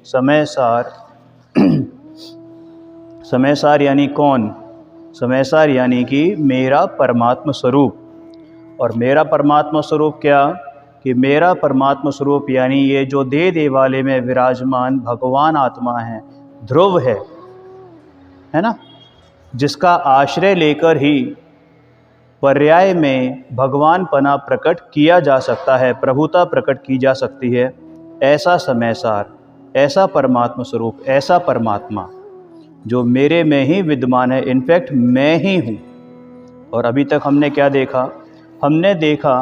समय सार समय सार यानी कौन? समय सार यानी कि मेरा परमात्मा स्वरूप। और मेरा परमात्मा स्वरूप क्या? कि मेरा परमात्मा स्वरूप यानी ये जो देह देवालय में विराजमान भगवान आत्मा है, ध्रुव है ना, जिसका आश्रय लेकर ही पर्याय में भगवान पना प्रकट किया जा सकता है, प्रभुता प्रकट की जा सकती है। ऐसा समय सार, ऐसा परमात्मा स्वरूप, ऐसा परमात्मा जो मेरे में ही विद्यमान है, इनफैक्ट मैं ही हूँ। और अभी तक हमने क्या देखा? हमने देखा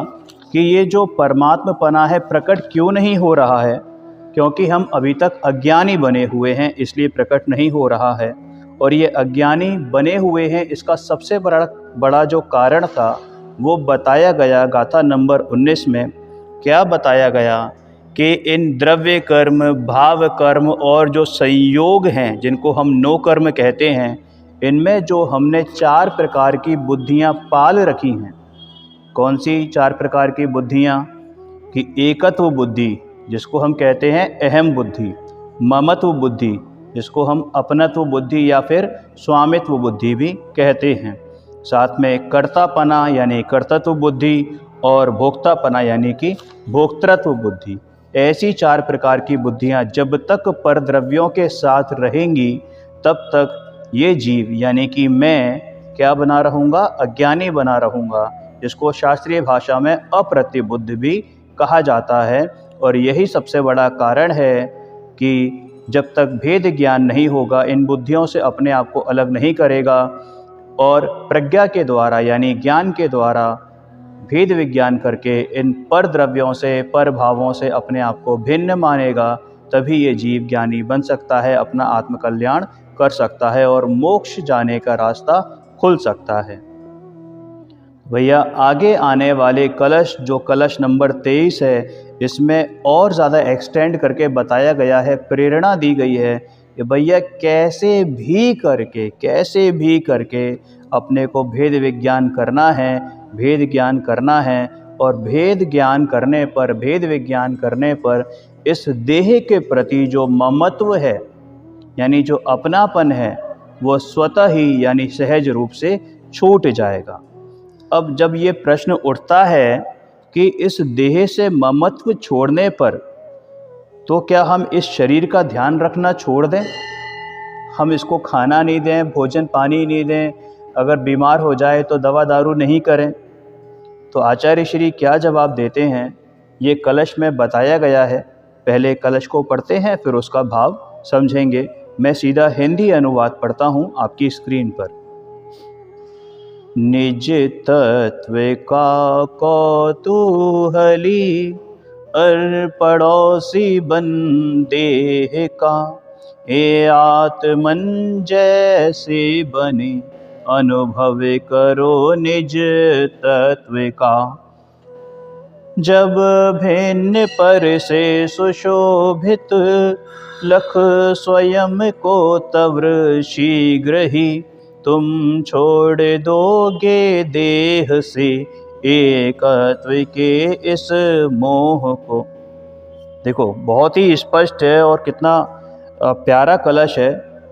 कि ये जो परमात्मपना है प्रकट क्यों नहीं हो रहा है? क्योंकि हम अभी तक अज्ञानी बने हुए हैं, इसलिए प्रकट नहीं हो रहा है। और ये अज्ञानी बने हुए हैं, इसका सबसे बड़ा जो कारण था वो बताया गया गाथा नंबर 19 में। क्या बताया गया? कि इन द्रव्य कर्म, भाव कर्म और जो संयोग हैं, जिनको हम नो कर्म कहते हैं, इनमें जो हमने 4 प्रकार की बुद्धियां पाल रखी हैं। कौन सी 4 प्रकार की बुद्धियां? कि एकत्व बुद्धि, जिसको हम कहते हैं अहम बुद्धि, ममत्व बुद्धि, जिसको हम अपनत्व बुद्धि या फिर स्वामित्व बुद्धि भी कहते हैं, साथ में कर्तापना यानी कर्तृत्व बुद्धि, और भोक्तापना यानी कि भोक्तृत्व बुद्धि। ऐसी 4 प्रकार की बुद्धियां जब तक परद्रव्यों के साथ रहेंगी, तब तक ये जीव यानी कि मैं क्या बना रहूँगा? अज्ञानी बना रहूँगा, जिसको शास्त्रीय भाषा में अप्रतिबुद्ध भी कहा जाता है। और यही सबसे बड़ा कारण है कि जब तक भेद ज्ञान नहीं होगा, इन बुद्धियों से अपने आप को अलग नहीं करेगा और प्रज्ञा के द्वारा यानी ज्ञान के द्वारा भेद विज्ञान करके इन पर द्रव्यों से, पर भावों से अपने आप को भिन्न मानेगा, तभी ये जीव ज्ञानी बन सकता है, अपना आत्मकल्याण कर सकता है और मोक्ष जाने का रास्ता खुल सकता है। भैया आगे आने वाले कलश, जो कलश नंबर 23 है, इसमें और ज़्यादा एक्सटेंड करके बताया गया है, प्रेरणा दी गई है कि भैया कैसे भी करके अपने को भेद विज्ञान करना है, भेद ज्ञान करना है। और भेद ज्ञान करने पर, भेद विज्ञान करने पर इस देह के प्रति जो ममत्व है यानी जो अपनापन है, वो स्वतः ही यानी सहज रूप से छूट जाएगा। अब जब ये प्रश्न उठता है कि इस देह से ममत्व छोड़ने पर तो क्या हम इस शरीर का ध्यान रखना छोड़ दें? हम इसको खाना नहीं दें, भोजन पानी नहीं दें, अगर बीमार हो जाए तो दवा दारू नहीं करें? तो आचार्य श्री क्या जवाब देते हैं, ये कलश में बताया गया है। पहले कलश को पढ़ते हैं, फिर उसका भाव समझेंगे। मैं सीधा हिंदी अनुवाद पढ़ता हूँ आपकी स्क्रीन पर। निज तत्व का कौतूहली, पड़ोसी बन देह का, ए आत्मन जैसे बने, अनुभव करो निज तत्व का। जब भिन्न पर से सुशोभित, लख स्वयं को तव्र शीघ्र ही, तुम छोड़ दोगे देह से एकत्व के इस मोह को। देखो बहुत ही स्पष्ट है और कितना प्यारा कलश है,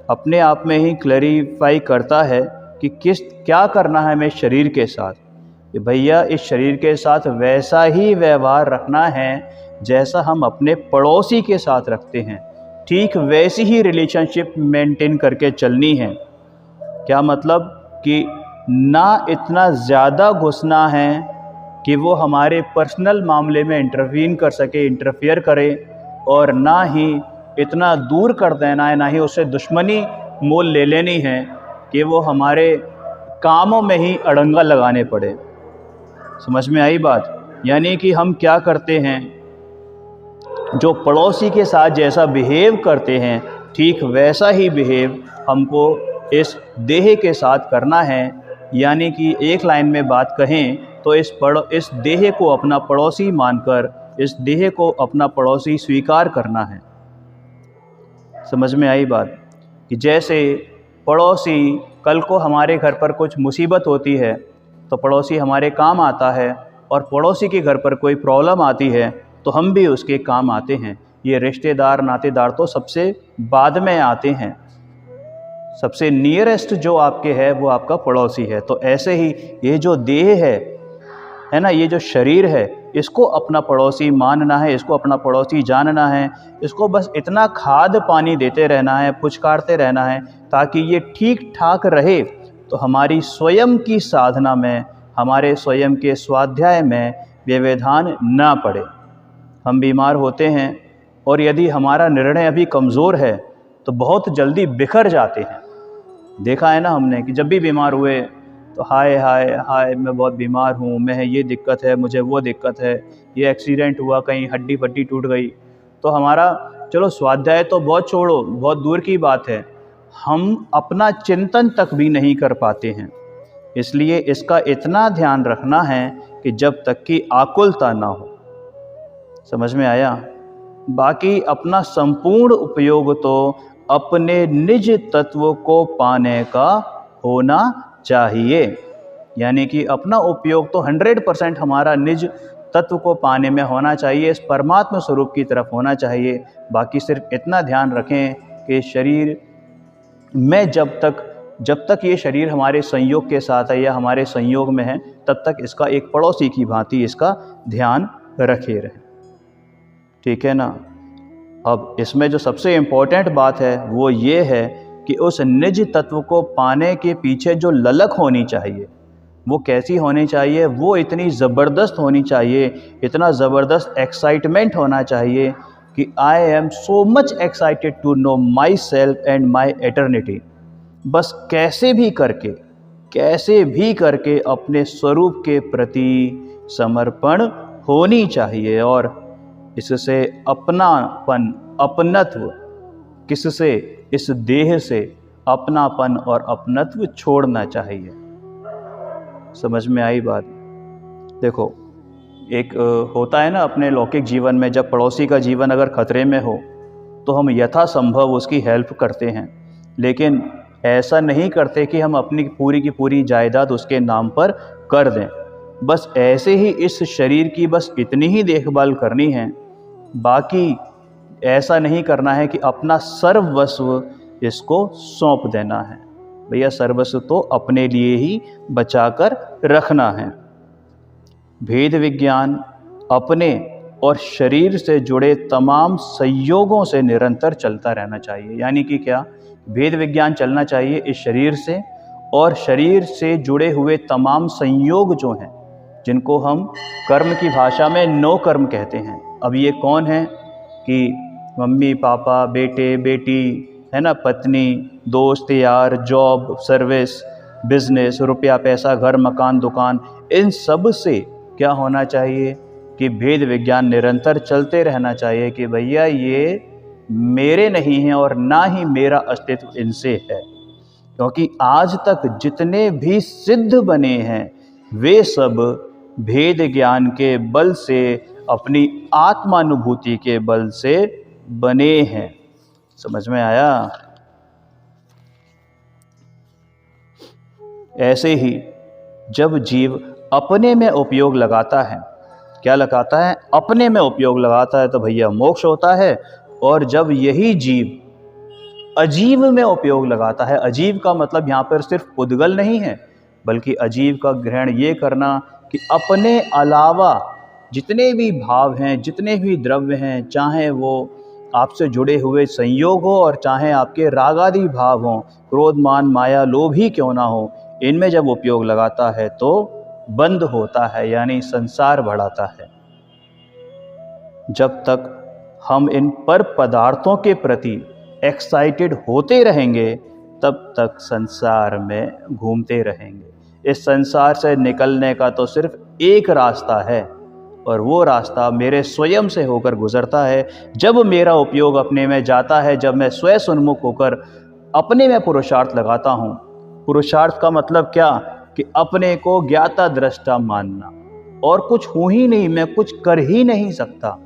अपने आप में ही क्लैरिफाई करता है कि क्या करना है हमें शरीर के साथ। कि भैया इस शरीर के साथ वैसा ही व्यवहार रखना है जैसा हम अपने पड़ोसी के साथ रखते हैं, ठीक वैसी ही रिलेशनशिप मेंटेन करके चलनी है। क्या मतलब? कि ना इतना ज़्यादा घुसना है कि वो हमारे पर्सनल मामले में इंटरवीन कर सके, इंटरफियर करे, और ना ही इतना दूर कर देना है, ना ही उससे दुश्मनी मोल ले लेनी है कि वो हमारे कामों में ही अड़ंगा लगाने पड़े। समझ में आई बात? यानी कि हम क्या करते हैं, जो पड़ोसी के साथ जैसा बिहेव करते हैं, ठीक वैसा ही बिहेव हमको इस देह के साथ करना है। यानी कि एक लाइन में बात कहें तो इस देह को अपना पड़ोसी मानकर, इस देह को अपना पड़ोसी स्वीकार करना है। समझ में आई बात? कि जैसे पड़ोसी, कल को हमारे घर पर कुछ मुसीबत होती है तो पड़ोसी हमारे काम आता है, और पड़ोसी के घर पर कोई प्रॉब्लम आती है तो हम भी उसके काम आते हैं। ये रिश्तेदार नातेदार तो सबसे बाद में आते हैं। सबसे नियरेस्ट जो आपके है वो आपका पड़ोसी है। तो ऐसे ही ये जो देह है ना, ये जो शरीर है, इसको अपना पड़ोसी मानना है, इसको अपना पड़ोसी जानना है। इसको बस इतना खाद पानी देते रहना है, पुचकारते रहना है, ताकि ये ठीक ठाक रहे। तो हमारी स्वयं की साधना में, हमारे स्वयं के स्वाध्याय में व्यवधान ना पड़े। हम बीमार होते हैं और यदि हमारा निर्णय अभी कमज़ोर है तो बहुत जल्दी बिखर जाते हैं। देखा है ना हमने कि जब भी बीमार हुए तो हाय हाय हाय मैं बहुत बीमार हूँ, मैं ये दिक्कत है, मुझे वो दिक्कत है, ये एक्सीडेंट हुआ, कहीं हड्डी पट्टी टूट गई। तो हमारा चलो स्वाध्याय तो बहुत छोड़ो, बहुत दूर की बात है, हम अपना चिंतन तक भी नहीं कर पाते हैं। इसलिए इसका इतना ध्यान रखना है कि जब तक कि आकुलता ना हो। समझ में आया? बाकी अपना संपूर्ण उपयोग तो अपने निज तत्व को पाने का होना चाहिए। यानी कि अपना उपयोग तो 100% हमारा निज तत्व को पाने में होना चाहिए, इस परमात्मा स्वरूप की तरफ होना चाहिए। बाकी सिर्फ इतना ध्यान रखें कि शरीर में जब तक ये शरीर हमारे संयोग के साथ है या हमारे संयोग में है, तब तक इसका एक पड़ोसी की भांति इसका ध्यान रखे रहें। ठीक है ना? अब इसमें जो सबसे इम्पोर्टेंट बात है वो ये है कि उस निज तत्व को पाने के पीछे जो ललक होनी चाहिए वो कैसी होनी चाहिए? वो इतनी ज़बरदस्त होनी चाहिए, इतना ज़बरदस्त एक्साइटमेंट होना चाहिए कि I am so much excited to know myself and my eternity. बस कैसे भी करके अपने स्वरूप के प्रति समर्पण होनी चाहिए। और इससे अपनापन, अपनत्व, किससे? इस देह से अपनापन और अपनत्व छोड़ना चाहिए। समझ में आई बात? देखो, एक होता है ना अपने लौकिक जीवन में, जब पड़ोसी का जीवन अगर खतरे में हो तो हम यथासंभव उसकी हेल्प करते हैं, लेकिन ऐसा नहीं करते कि हम अपनी पूरी की पूरी जायदाद उसके नाम पर कर दें। बस ऐसे ही इस शरीर की बस इतनी ही देखभाल करनी है, बाकी ऐसा नहीं करना है कि अपना सर्वस्व इसको सौंप देना है। भैया सर्वस्व तो अपने लिए ही बचाकर रखना है। भेद विज्ञान अपने और शरीर से जुड़े तमाम संयोगों से निरंतर चलता रहना चाहिए। यानी कि क्या? भेद विज्ञान चलना चाहिए इस शरीर से, और शरीर से जुड़े हुए तमाम संयोग जो हैं, जिनको हम कर्म की भाषा में नो कर्म कहते हैं। अब ये कौन है कि मम्मी पापा, बेटे बेटी, है ना, पत्नी, दोस्त यार, जॉब, सर्विस, बिजनेस, रुपया पैसा, घर मकान दुकान, इन सब से क्या होना चाहिए कि भेद विज्ञान निरंतर चलते रहना चाहिए कि भैया ये मेरे नहीं हैं और ना ही मेरा अस्तित्व इनसे है। क्योंकि आज तक जितने भी सिद्ध बने हैं वे सब भेद ज्ञान के बल से, अपनी आत्मानुभूति के बल से बने हैं। समझ में आया? ऐसे ही जब जीव अपने में उपयोग लगाता है, क्या लगाता है? अपने में उपयोग लगाता है, तो भैया मोक्ष होता है। और जब यही जीव अजीव में उपयोग लगाता है, अजीव का मतलब यहाँ पर सिर्फ उद्गल नहीं है, बल्कि अजीव का ग्रहण ये करना कि अपने अलावा जितने भी भाव हैं, जितने भी द्रव्य हैं, चाहे वो आपसे जुड़े हुए संयोग हो और चाहे आपके रागादि भाव हों, क्रोध मान माया लोभ ही क्यों ना हो, इनमें जब उपयोग लगाता है तो बंद होता है, यानी संसार बढ़ाता है। जब तक हम इन पर पदार्थों के प्रति एक्साइटेड होते रहेंगे तब तक संसार में घूमते रहेंगे। इस संसार से निकलने का तो सिर्फ एक रास्ता है, और वो रास्ता मेरे स्वयं से होकर गुजरता है। जब मेरा उपयोग अपने में जाता है, जब मैं स्वयं उन्मुख होकर अपने में पुरुषार्थ लगाता हूँ। पुरुषार्थ का मतलब क्या? कि अपने को ज्ञाता दृष्टा मानना, और कुछ हूँ ही नहीं, मैं कुछ कर ही नहीं सकता।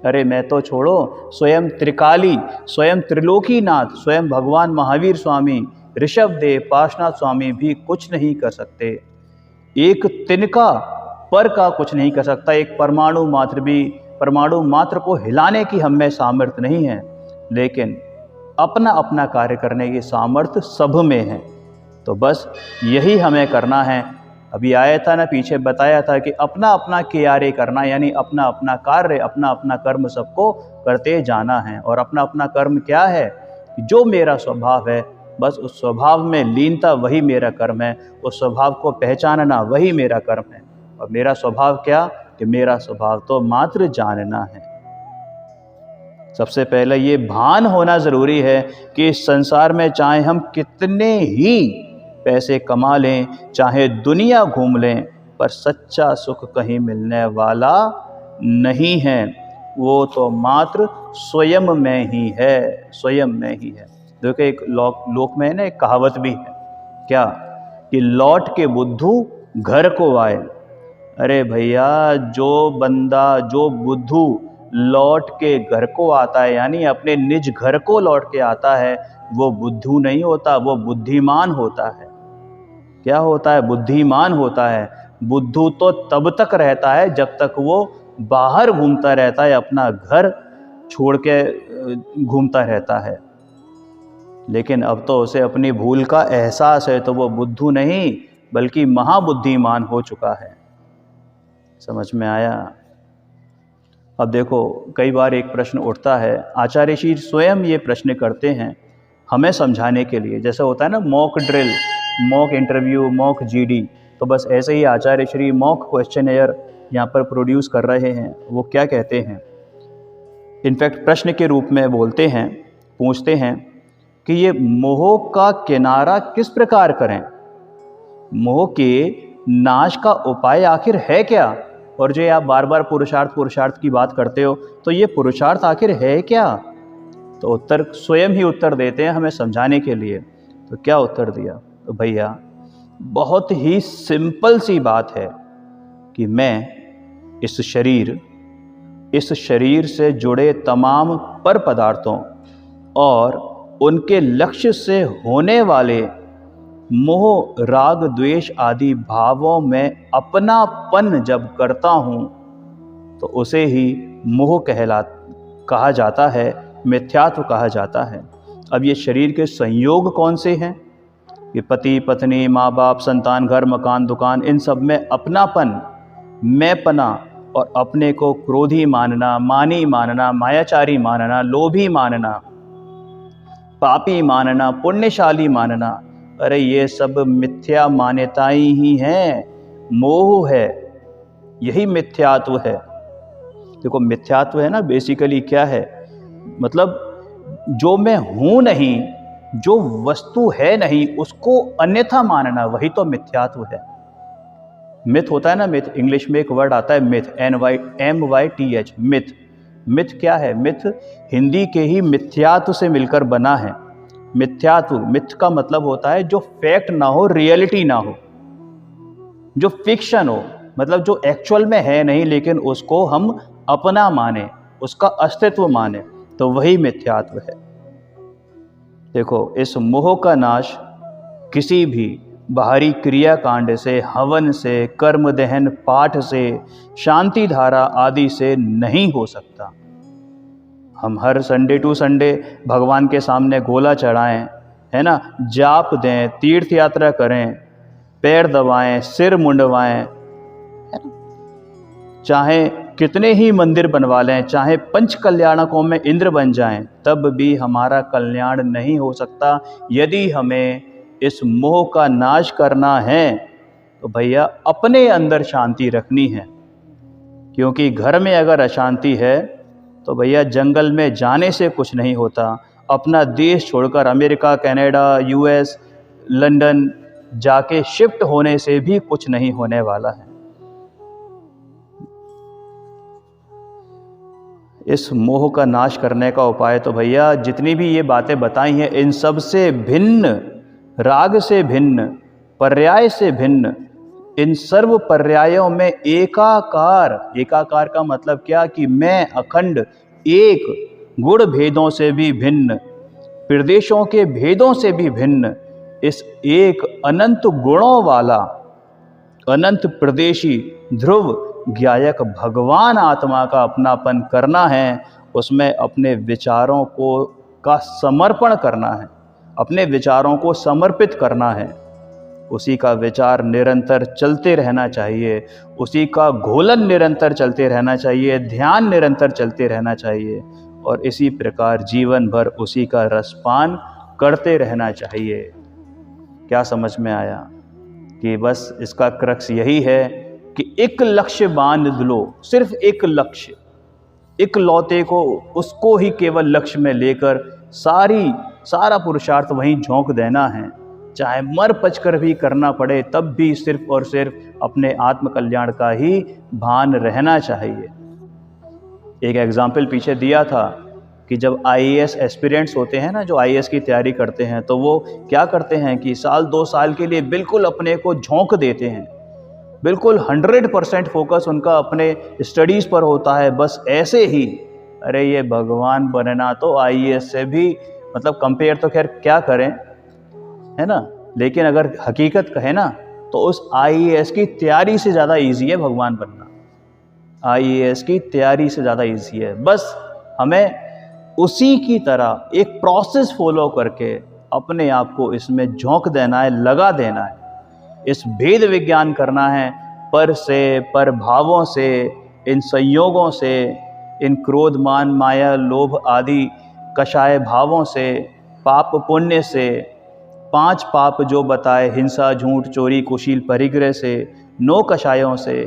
अरे मैं तो छोड़ो, स्वयं त्रिकाली, स्वयं त्रिलोकीनाथ, स्वयं भगवान महावीर स्वामी, ऋषभदेव, पार्श्वनाथ स्वामी भी कुछ नहीं कर सकते। एक तिनका पर का कुछ नहीं कर सकता, एक परमाणु मात्र भी परमाणु मात्र को हिलाने की हम में सामर्थ्य नहीं है, लेकिन अपना अपना कार्य करने की सामर्थ्य सब में है। तो बस यही हमें करना है। अभी आया था ना, पीछे बताया था कि अपना अपना कार्य करना, यानी अपना अपना कार्य, अपना अपना कर्म सबको करते जाना है। और अपना अपना कर्म क्या है? जो मेरा स्वभाव है, बस उस स्वभाव में लीनता वही मेरा कर्म है। उस स्वभाव को पहचानना वही मेरा कर्म है। और मेरा स्वभाव क्या? कि मेरा स्वभाव तो मात्र जानना है। सबसे पहले ये भान होना ज़रूरी है कि इस संसार में चाहे हम कितने ही पैसे कमा लें, चाहे दुनिया घूम लें, पर सच्चा सुख कहीं मिलने वाला नहीं है। वो तो मात्र स्वयं में ही है, स्वयं में ही है। देखो, एक लोक में ना एक कहावत भी है, क्या? कि लौट के बुद्धू घर को आए। अरे भैया, जो बंदा, जो बुद्धू लौट के घर को आता है, यानी अपने निज घर को लौट के आता है, वो बुद्धू नहीं होता, वो बुद्धिमान होता है। क्या होता है? बुद्धिमान होता है। बुद्धू तो तब तक रहता है जब तक वो बाहर घूमता रहता है, अपना घर छोड़ के घूमता रहता है। लेकिन अब तो उसे अपनी भूल का एहसास है, तो वो बुद्धू नहीं बल्कि महाबुद्धिमान हो चुका है। समझ में आया? अब देखो, कई बार एक प्रश्न उठता है, आचार्य श्री स्वयं ये प्रश्न करते हैं हमें समझाने के लिए। जैसे होता है ना mock drill, mock interview, mock GD, तो बस ऐसे ही आचार्य श्री मॉक क्वेश्चनेयर यहाँ पर प्रोड्यूस कर रहे हैं। वो क्या कहते हैं? इनफैक्ट प्रश्न के रूप में बोलते हैं, पूछते हैं कि ये मोह का किनारा किस प्रकार करें? मोह के नाश का उपाय आखिर है क्या? और जो आप बार बार पुरुषार्थ की बात करते हो, तो ये पुरुषार्थ आखिर है क्या? तो उत्तर स्वयं ही उत्तर देते हैं हमें समझाने के लिए। तो क्या उत्तर दिया? तो भैया, बहुत ही सिंपल सी बात है कि मैं इस शरीर से जुड़े तमाम पर पदार्थों और उनके लक्ष्य से होने वाले मोह, राग, द्वेष आदि भावों में अपनापन जब करता हूँ, तो उसे ही मोह कहा जाता है, मिथ्यात्व कहा जाता है। अब ये शरीर के संयोग कौन से हैं? कि पति, पत्नी, माँ बाप, संतान, घर, मकान, दुकान, इन सब में अपनापन, मैंपना और अपने को क्रोधी मानना, मानी मानना, मायाचारी मानना, लोभी मानना, पापी मानना, पुण्यशाली मानना, अरे ये सब मिथ्या मान्यताएं ही हैं, मोह है, यही मिथ्यात्व है। देखो, मिथ्यात्व है ना, बेसिकली क्या है? मतलब जो मैं हूं नहीं, जो वस्तु है नहीं, उसको अन्यथा मानना, वही तो मिथ्यात्व है। मिथ होता है ना, मिथ, इंग्लिश में एक वर्ड आता है मिथ, MYTH, मिथ। मिथ क्या है? मिथ हिंदी के ही मिथ्यात्व से मिलकर बना है। मिथ्यात्व, मिथ का मतलब होता है जो फैक्ट ना हो, रियलिटी ना हो, जो फिक्शन हो, मतलब जो एक्चुअल में है नहीं लेकिन उसको हम अपना माने, उसका अस्तित्व माने, तो वही मिथ्यात्व है। देखो, इस मोह का नाश किसी भी बाहरी क्रिया कांड से, हवन से, कर्म दहन पाठ से, शांति धारा आदि से नहीं हो सकता। हम हर संडे टू संडे भगवान के सामने गोला चढ़ाएं, है ना, जाप दें, तीर्थ यात्रा करें, पैर दबाएं, सिर मुंडवाएं, है ना, चाहे कितने ही मंदिर बनवा लें, चाहे पंच कल्याणकों में इंद्र बन जाएं, तब भी हमारा कल्याण नहीं हो सकता। यदि हमें इस मोह का नाश करना है तो भैया अपने अंदर शांति रखनी है। क्योंकि घर में अगर अशांति है तो भैया जंगल में जाने से कुछ नहीं होता। अपना देश छोड़कर अमेरिका, कनाडा, US, लंदन जाके शिफ्ट होने से भी कुछ नहीं होने वाला है। इस मोह का नाश करने का उपाय तो भैया जितनी भी ये बातें बताई हैं, इन सब से भिन्न, राग से भिन्न, पर्याय से भिन्न, इन सर्व पर्यायों में एकाकार, एकाकार का मतलब क्या? कि मैं अखंड, एक, गुण भेदों से भी भिन्न, प्रदेशों के भेदों से भी भिन्न, इस एक अनंत गुणों वाला, अनंत प्रदेशी, ध्रुव, ज्ञायक भगवान आत्मा का अपनापन करना है, उसमें अपने विचारों का समर्पण करना है, अपने विचारों को समर्पित करना है। उसी का विचार निरंतर चलते रहना चाहिए, उसी का घोलन निरंतर चलते रहना चाहिए, ध्यान निरंतर चलते रहना चाहिए, और इसी प्रकार जीवन भर उसी का रसपान करते रहना चाहिए। क्या समझ में आया? कि बस इसका क्रक्स यही है कि एक लक्ष्य बांध लो, सिर्फ एक लक्ष्य, इकलौते को, उसको ही केवल लक्ष्य में लेकर सारा पुरुषार्थ वहीं झोंक देना है, चाहे मर पचकर भी करना पड़े, तब भी सिर्फ और सिर्फ अपने आत्म कल्याण का ही भान रहना चाहिए। एक एग्जाम्पल पीछे दिया था कि जब आईएएस एस्पिरेंट्स होते हैं ना, जो आईएएस की तैयारी करते हैं, तो वो क्या करते हैं कि साल 2 साल के लिए बिल्कुल अपने को झोंक देते हैं, बिल्कुल 100% फोकस उनका अपने स्टडीज़ पर होता है, बस ऐसे ही। अरे ये भगवान बनना तो आईएएस से भी, मतलब कंपेयर तो खैर क्या करें, है ना, लेकिन अगर हकीकत कहे ना तो उस आईएएस की तैयारी से ज़्यादा इजी है भगवान बनना। आईएएस की तैयारी से ज़्यादा इजी है। बस हमें उसी की तरह एक प्रोसेस फॉलो करके अपने आप को इसमें झोंक देना है, लगा देना है, इस भेद विज्ञान करना है, पर से, पर भावों से, इन संयोगों से, इन क्रोध मान माया लोभ आदि कषाय भावों से, पाप पुण्य से, 5 पाप जो बताए, हिंसा झूठ चोरी कुशील परिग्रह से, 9 कषायों से,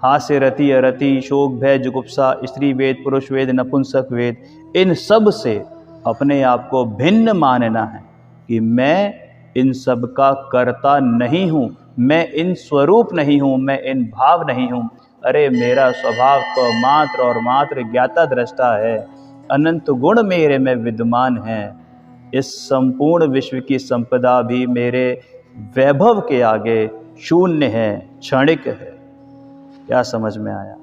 हास्य रति अरति शोक भय जुगुप्सा स्त्री वेद पुरुष वेद नपुंसक वेद, इन सब से अपने आप को भिन्न मानना है कि मैं इन सब का कर्ता नहीं हूँ, मैं इन स्वरूप नहीं हूँ, मैं इन भाव नहीं हूँ। अरे मेरा स्वभाव तो मात्र और मात्र ज्ञाता दृष्टा है, अनंत गुण मेरे में विद्यमान है, इस संपूर्ण विश्व की संपदा भी मेरे वैभव के आगे शून्य है, क्षणिक है। क्या समझ में आया?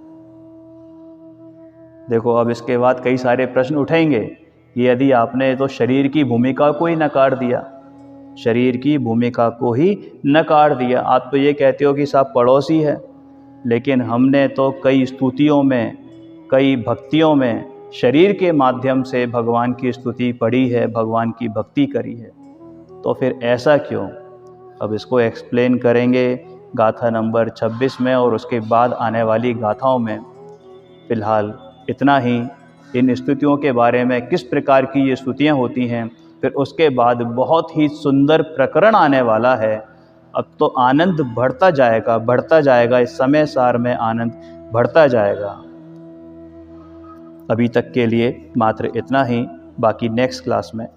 देखो अब इसके बाद कई सारे प्रश्न उठेंगे कि यदि आपने तो शरीर की भूमिका को ही नकार दिया, शरीर की भूमिका को ही नकार दिया, आप तो ये कहते हो कि साहब पड़ोसी है, लेकिन हमने तो कई स्तुतियों में, कई भक्तियों में शरीर के माध्यम से भगवान की स्तुति पढ़ी है, भगवान की भक्ति करी है, तो फिर ऐसा क्यों? अब इसको एक्सप्लेन करेंगे गाथा नंबर 26 में और उसके बाद आने वाली गाथाओं में। फिलहाल इतना ही इन स्तुतियों के बारे में, किस प्रकार की ये स्तुतियाँ होती हैं, फिर उसके बाद बहुत ही सुंदर प्रकरण आने वाला है। अब तो आनंद बढ़ता जाएगा, इस समय सार में आनंद बढ़ता जाएगा। अभी तक के लिए मात्र इतना ही, बाकी नेक्स्ट क्लास में।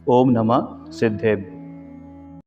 ओम नमः सिद्धेभ्यो।